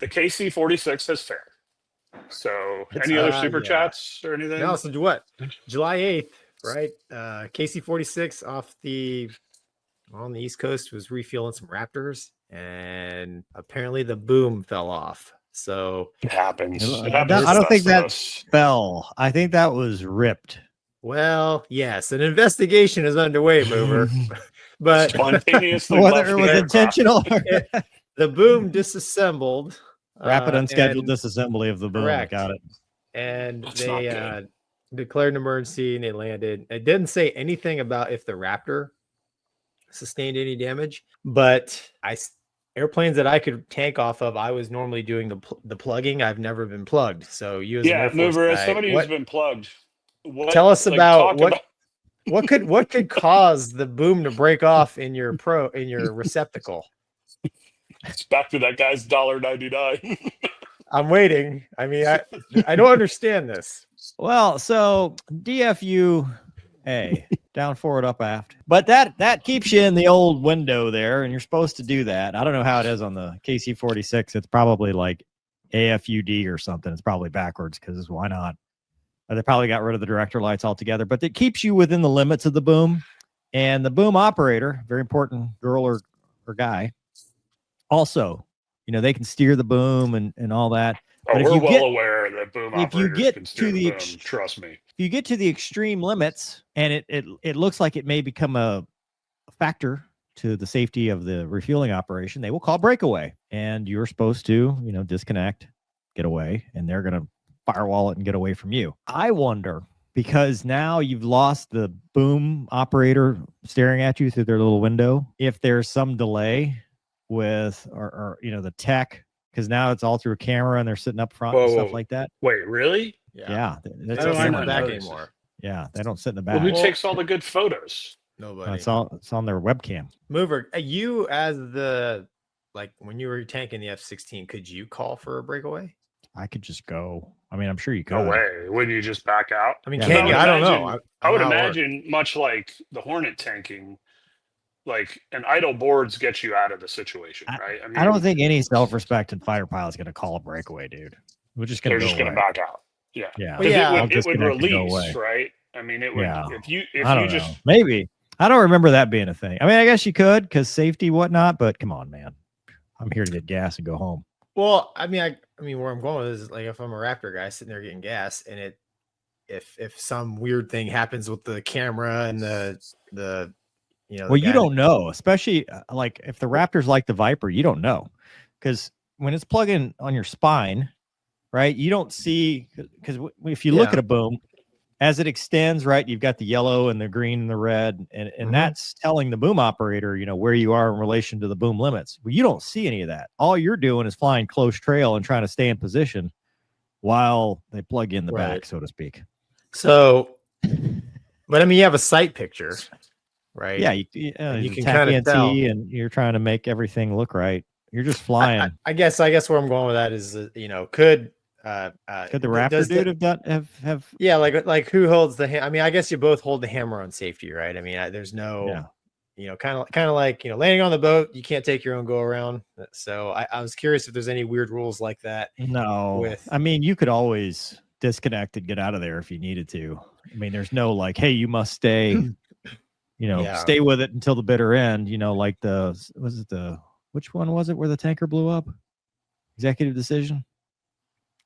the KC-46 has failed. So, any other super chats or anything? No, so what? July 8th, right? KC-46 on the East Coast was refueling some Raptors, and apparently the boom fell off. So it happens. I don't think that fell. I think that was ripped. Well, yes, an investigation is underway, Mover. But spontaneously, whether it was intentional, the boom disassembled. Rapid unscheduled disassembly of the boom. Correct. Got it. And they declared an emergency and they landed. It didn't say anything about if the Raptor sustained any damage, but airplanes that I could tank off of, I was normally doing the plugging. I've never been plugged. So you as an Air Force Mover, guy, as somebody who's been plugged, tell us about what could cause the boom to break off in your receptacle. It's back to that guy's $1.99. I'm waiting. I mean, I don't understand this. Well, so DFU down, forward, up, aft. But that keeps you in the old window there, and you're supposed to do that. I don't know how it is on the KC-46. It's probably like AFUD or something. It's probably backwards because why not? They probably got rid of the director lights altogether. But it keeps you within the limits of the boom. And the boom operator, very important girl or guy, also, they can steer the boom and all that. But we're well aware that boom operators can steer the boom, trust me. If you get to the extreme limits and it looks like it may become a factor to the safety of the refueling operation, they will call breakaway. And you're supposed to, disconnect, get away, and they're going to firewall it and get away from you. I wonder, because now you've lost the boom operator staring at you through their little window, if there's some delay with or the tech, because now it's all through a camera and they're sitting up front and stuff like that. Wait, really? Yeah. They don't sit in the back anymore. Yeah, they don't sit in the back. Well, who takes all the good photos? Nobody. It's on their webcam. Mover, you as when you were tanking the F-16, could you call for a breakaway? I could just go. I mean, I'm sure you could. No way. Wouldn't you just back out? I mean, can you? I don't know. I would imagine, much like the Hornet tanking, like an idle boards get you out of the situation, right? I mean, I don't think any self-respecting fighter pilot's going to call a breakaway, dude. We're just going to They're just going to back out. Yeah. Yeah. It would release, right? I mean, it would. Yeah. If you know. just maybe. I don't remember that being a thing. I mean, I guess you could because safety, whatnot. But come on, man. I'm here to get gas and go home. Well, I mean, where I'm going with is like if I'm a Raptor guy sitting there getting gas, and if some weird thing happens with the camera and the well, you don't know, especially like if the Raptor's like the Viper, you don't know, because when it's plugging on your spine, right, you don't see, because if you look at a boom as it extends, right, you've got the yellow and the green and the red, and that's telling the boom operator, where you are in relation to the boom limits. Well, you don't see any of that. All you're doing is flying close trail and trying to stay in position while they plug in the back, so to speak. So, but I mean, you have a sight picture. Right. Yeah, you can kind of tell, and you're trying to make everything look right. You're just flying. I guess where I'm going with that is, could the Raptor dude have yeah, like who holds the I mean, I guess you both hold the hammer on safety, right? I mean, there's no, kind of like landing on the boat, you can't take your own go around. So I was curious if there's any weird rules like that. No, I mean, you could always disconnect and get out of there if you needed to. I mean, there's no like, hey, you must stay. Stay with it until the bitter end, like which one was it where the tanker blew up? Executive decision?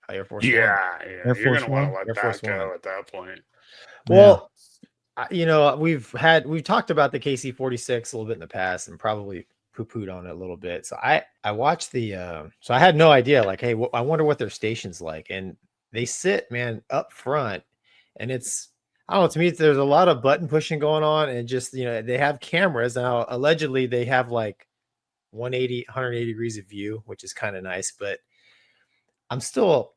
Air Force One. Air Force You're going to want to let Air Force that go One. at that point. Well, we've talked about the KC-46 a little bit in the past and probably poo-pooed on it a little bit. So I watched so I had no idea, like, hey, I wonder what their station's like. And they sit, man, up front, and it's, I don't know, to me, there's a lot of button pushing going on, and just, they have cameras now. Allegedly, they have like 180 degrees of view, which is kind of nice, but I'm still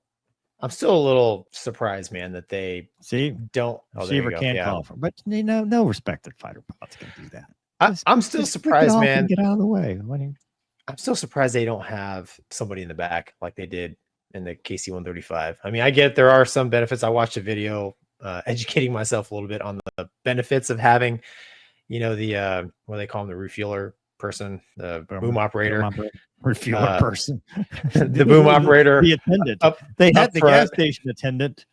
a little surprised, man, that they don't. Receiver can't call for, but no respected fighter pilots can do that. I'm still surprised, man. Get out of the way. I'm still surprised they don't have somebody in the back like they did in the KC-135. I mean, I get there are some benefits. I watched a video educating myself a little bit on the benefits of having, the what do they call them, the refueler person, the boom operator. refueler person. the boom operator, the attendant. up They had up the front. gas station attendant.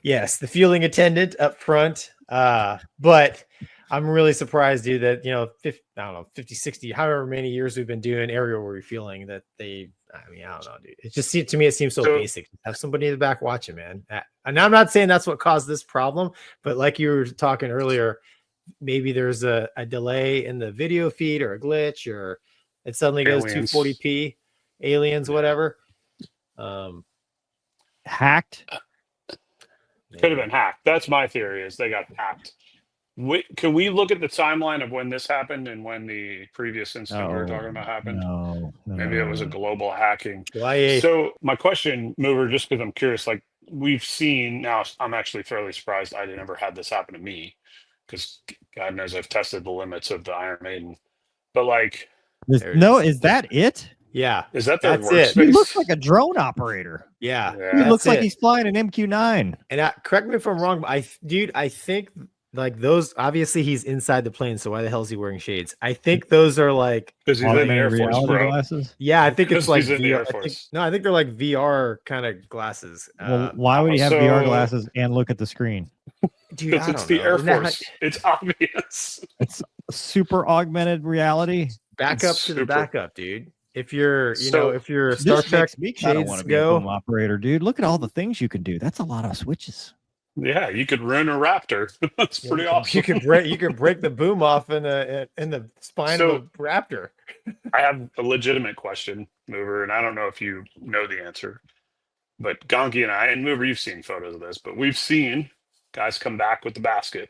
Yes, the fueling attendant up front. But I'm really surprised, dude, that, you know, 50, I don't know, 50, 60, however many years we've been doing aerial refueling, that I don't know, dude. It just to me, it seems so basic. Have somebody in the back watching, man. And I'm not saying that's what caused this problem, but like you were talking earlier, maybe there's a delay in the video feed or a glitch, or it suddenly goes 240p, aliens, whatever. Hacked. Could have been hacked. That's my theory, is they got hacked. Can we look at the timeline of when this happened and when the previous incident we were talking about happened? No, Maybe it was a global hacking. July 8th. So my question, Mover, just because I'm curious, like we've seen now, I'm actually fairly surprised I never had this happen to me, because God knows I've tested the limits of the Iron Maiden. But like, is that it? Yeah, is that their that's it. workspace? He looks like a drone operator. Yeah, He looks like he's flying an MQ-9. And correct me if I'm wrong, but I think like those, obviously he's inside the plane, so why the hell is he wearing shades? I think those are like, because he's in the Air Force, bro. Glasses. Yeah, I think it's like he's in the Air VR. Force. I think they're like VR kind of glasses. Well, why would he have VR glasses and look at the screen? Dude, because it's the Air Force. It's obvious. It's super augmented reality. Back up to the backup, dude. If you're, if you're a Star Trek, I don't want to be a boom operator, dude. Look at all the things you can do. That's a lot of switches. Yeah, you could ruin a Raptor. That's pretty awesome. You could break the boom off in the spine of a Raptor. I have a legitimate question, Mover, and I don't know if you know the answer, but Gonky and I, and Mover, you've seen photos of this, but we've seen guys come back with the basket,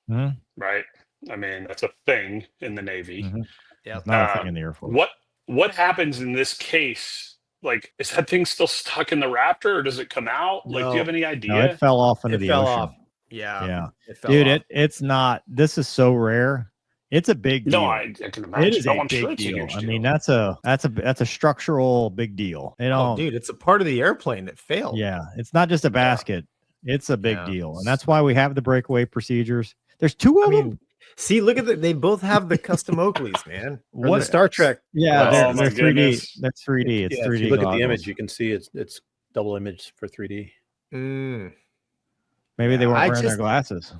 right? I mean, that's a thing in the Navy. Mm-hmm. Yeah, not a thing in the Air Force. What happens in this case? Like, is that thing still stuck in the Raptor, or does it come out? Like, do you have any idea? No, it fell off into the ocean. Yeah. Dude, it's not. This is so rare. It's a big deal. No, I can imagine. It is a big deal. I mean, that's a structural big deal. Dude, it's a part of the airplane that failed. Yeah, it's not just a basket. It's a big deal, and that's why we have the breakaway procedures. There's two of them. See, look at they both have the custom Oakleys, man. What the Star Trek? Yeah, they're 3D. That's 3D. It's 3D. If you look at the image, you can see it's double image for 3D. Maybe they weren't wearing their glasses.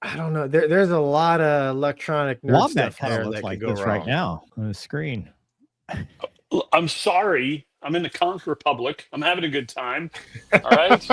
I don't know. There's a lot of electronic nerd Wombat stuff there that like could go this wrong. right now on the screen. I'm sorry. I'm in the Conch Republic. I'm having a good time. All right.